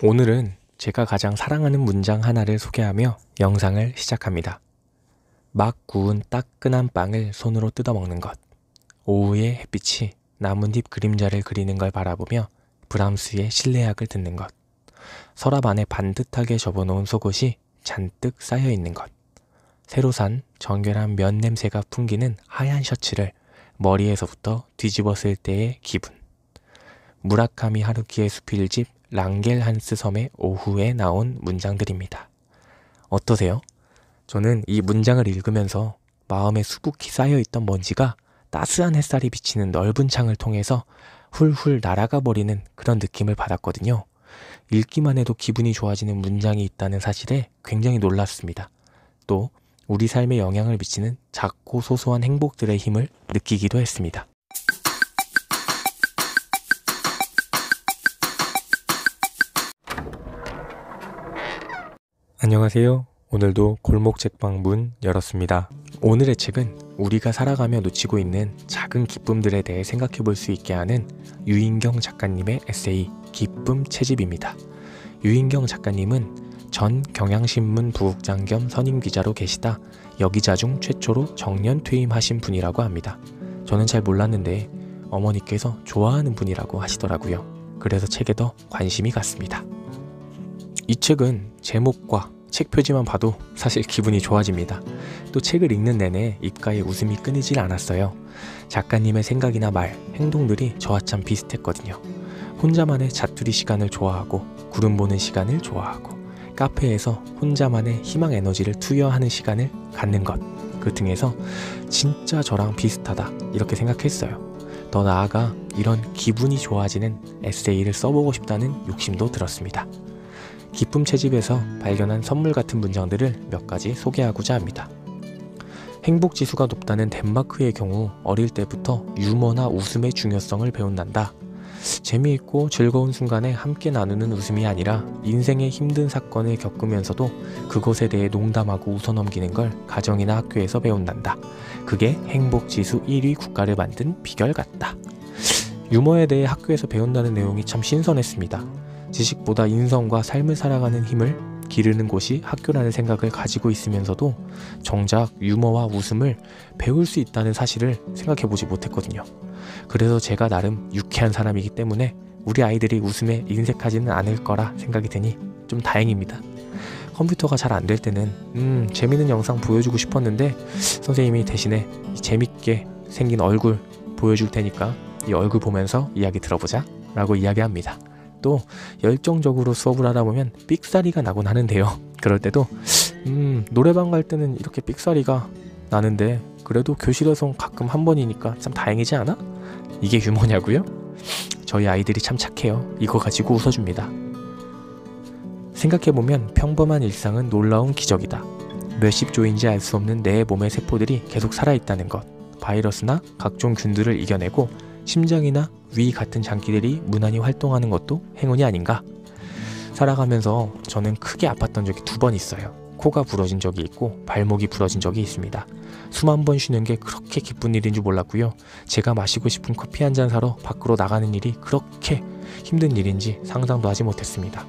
오늘은 제가 가장 사랑하는 문장 하나를 소개하며 영상을 시작합니다. 막 구운 따끈한 빵을 손으로 뜯어 먹는 것. 오후의 햇빛이 나뭇잎 그림자를 그리는 걸 바라보며 브람스의 실내악을 듣는 것. 서랍 안에 반듯하게 접어놓은 속옷이 잔뜩 쌓여 있는 것. 새로 산 정결한 면 냄새가 풍기는 하얀 셔츠를 머리에서부터 뒤집었을 때의 기분. 무라카미 하루키의 수필집 랑겔한스 섬의 오후에 나온 문장들입니다. 어떠세요? 저는 이 문장을 읽으면서 마음에 수북히 쌓여있던 먼지가 따스한 햇살이 비치는 넓은 창을 통해서 훌훌 날아가 버리는 그런 느낌을 받았거든요. 읽기만 해도 기분이 좋아지는 문장이 있다는 사실에 굉장히 놀랐습니다. 또 우리 삶에 영향을 미치는 작고 소소한 행복들의 힘을 느끼기도 했습니다. 안녕하세요. 오늘도 골목책방 문 열었습니다. 오늘의 책은 우리가 살아가며 놓치고 있는 작은 기쁨들에 대해 생각해 볼 수 있게 하는 유인경 작가님의 에세이 기쁨 채집입니다. 유인경 작가님은 전 경향신문 부국장 겸 선임기자로 계시다 여기자중 최초로 정년 퇴임하신 분이라고 합니다. 저는 잘 몰랐는데 어머니께서 좋아하는 분이라고 하시더라고요. 그래서 책에 더 관심이 갔습니다. 이 책은 제목과 책 표지만 봐도 사실 기분이 좋아집니다. 또 책을 읽는 내내 입가에 웃음이 끊이질 않았어요. 작가님의 생각이나 말, 행동들이 저와 참 비슷했거든요. 혼자만의 자투리 시간을 좋아하고 구름 보는 시간을 좋아하고 카페에서 혼자만의 희망 에너지를 투여하는 시간을 갖는 것, 그 등에서 진짜 저랑 비슷하다 이렇게 생각했어요. 더 나아가 이런 기분이 좋아지는 에세이를 써보고 싶다는 욕심도 들었습니다. 기쁨 채집에서 발견한 선물 같은 문장들을 몇 가지 소개하고자 합니다. 행복지수가 높다는 덴마크의 경우 어릴 때부터 유머나 웃음의 중요성을 배운단다. 재미있고 즐거운 순간에 함께 나누는 웃음이 아니라 인생의 힘든 사건을 겪으면서도 그것에 대해 농담하고 웃어넘기는 걸 가정이나 학교에서 배운단다. 그게 행복지수 1위 국가를 만든 비결 같다. 유머에 대해 학교에서 배운다는 내용이 참 신선했습니다. 지식보다 인성과 삶을 살아가는 힘을 기르는 곳이 학교라는 생각을 가지고 있으면서도 정작 유머와 웃음을 배울 수 있다는 사실을 생각해보지 못했거든요. 그래서 제가 나름 유쾌한 사람이기 때문에 우리 아이들이 웃음에 인색하지는 않을 거라 생각이 드니 좀 다행입니다. 컴퓨터가 잘 안 될 때는 재밌는 영상 보여주고 싶었는데 선생님이 대신에 재밌게 생긴 얼굴 보여줄 테니까 이 얼굴 보면서 이야기 들어보자 라고 이야기합니다. 또 열정적으로 수업을 하다 보면 삑사리가 나곤 하는데요. 그럴 때도 노래방 갈 때는 이렇게 삑사리가 나는데 그래도 교실에서 가끔 한 번이니까 참 다행이지 않아? 이게 유머냐고요? 저희 아이들이 참 착해요. 이거 가지고 웃어줍니다. 생각해보면 평범한 일상은 놀라운 기적이다. 몇십 조인지 알 수 없는 내 몸의 세포들이 계속 살아있다는 것, 바이러스나 각종 균들을 이겨내고 심장이나 위 같은 장기들이 무난히 활동하는 것도 행운이 아닌가? 살아가면서 저는 크게 아팠던 적이 2번 있어요. 코가 부러진 적이 있고 발목이 부러진 적이 있습니다. 숨 한 번 쉬는 게 그렇게 기쁜 일인 줄 몰랐고요. 제가 마시고 싶은 커피 한 잔 사러 밖으로 나가는 일이 그렇게 힘든 일인지 상상도 하지 못했습니다.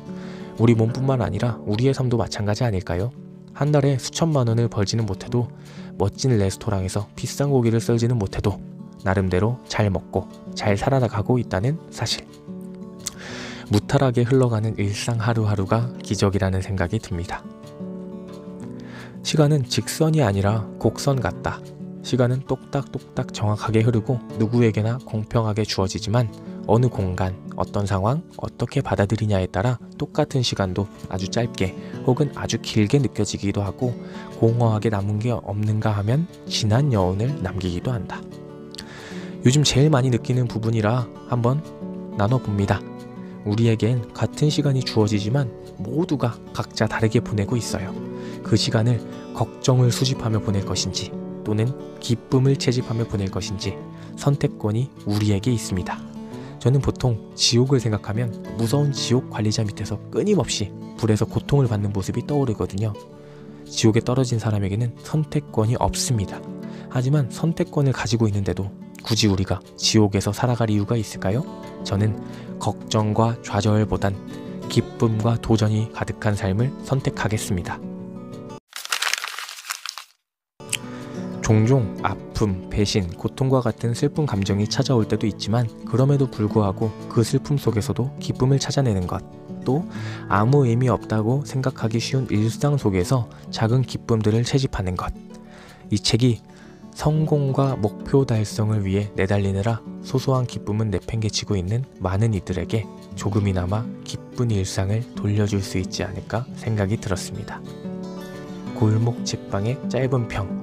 우리 몸뿐만 아니라 우리의 삶도 마찬가지 아닐까요? 한 달에 수천만 원을 벌지는 못해도 멋진 레스토랑에서 비싼 고기를 썰지는 못해도 나름대로 잘 먹고 잘 살아가고 있다는 사실. 무탈하게 흘러가는 일상 하루하루가 기적이라는 생각이 듭니다. 시간은 직선이 아니라 곡선 같다. 시간은 똑딱똑딱 정확하게 흐르고 누구에게나 공평하게 주어지지만 어느 공간, 어떤 상황, 어떻게 받아들이냐에 따라 똑같은 시간도 아주 짧게 혹은 아주 길게 느껴지기도 하고 공허하게 남은 게 없는가 하면 진한 여운을 남기기도 한다. 요즘 제일 많이 느끼는 부분이라 한번 나눠봅니다. 우리에겐 같은 시간이 주어지지만 모두가 각자 다르게 보내고 있어요. 그 시간을 걱정을 수집하며 보낼 것인지 또는 기쁨을 채집하며 보낼 것인지 선택권이 우리에게 있습니다. 저는 보통 지옥을 생각하면 무서운 지옥 관리자 밑에서 끊임없이 불에서 고통을 받는 모습이 떠오르거든요. 지옥에 떨어진 사람에게는 선택권이 없습니다. 하지만 선택권을 가지고 있는데도 굳이 우리가 지옥에서 살아갈 이유가 있을까요? 저는 걱정과 좌절보단 기쁨과 도전이 가득한 삶을 선택하겠습니다. 종종 아픔, 배신, 고통과 같은 슬픈 감정이 찾아올 때도 있지만 그럼에도 불구하고 그 슬픔 속에서도 기쁨을 찾아내는 것, 또 아무 의미 없다고 생각하기 쉬운 일상 속에서 작은 기쁨들을 채집하는 것. 이 책이 성공과 목표 달성을 위해 내달리느라 소소한 기쁨은 내팽개치고 있는 많은 이들에게 조금이나마 기쁜 일상을 돌려줄 수 있지 않을까 생각이 들었습니다. 골목 책방의 짧은 평.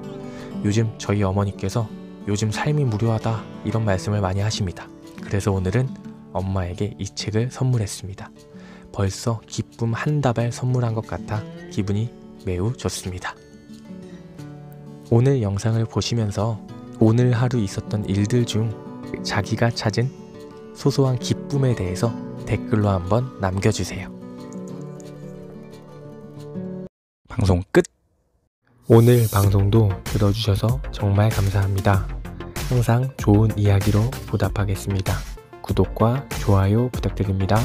요즘 저희 어머니께서 요즘 삶이 무료하다 이런 말씀을 많이 하십니다. 그래서 오늘은 엄마에게 이 책을 선물했습니다. 벌써 기쁨 한 다발 선물한 것 같아 기분이 매우 좋습니다. 오늘 영상을 보시면서 오늘 하루 있었던 일들 중 자기가 찾은 소소한 기쁨에 대해서 댓글로 한번 남겨주세요. 방송 끝! 오늘 방송도 들어주셔서 정말 감사합니다. 항상 좋은 이야기로 보답하겠습니다. 구독과 좋아요 부탁드립니다.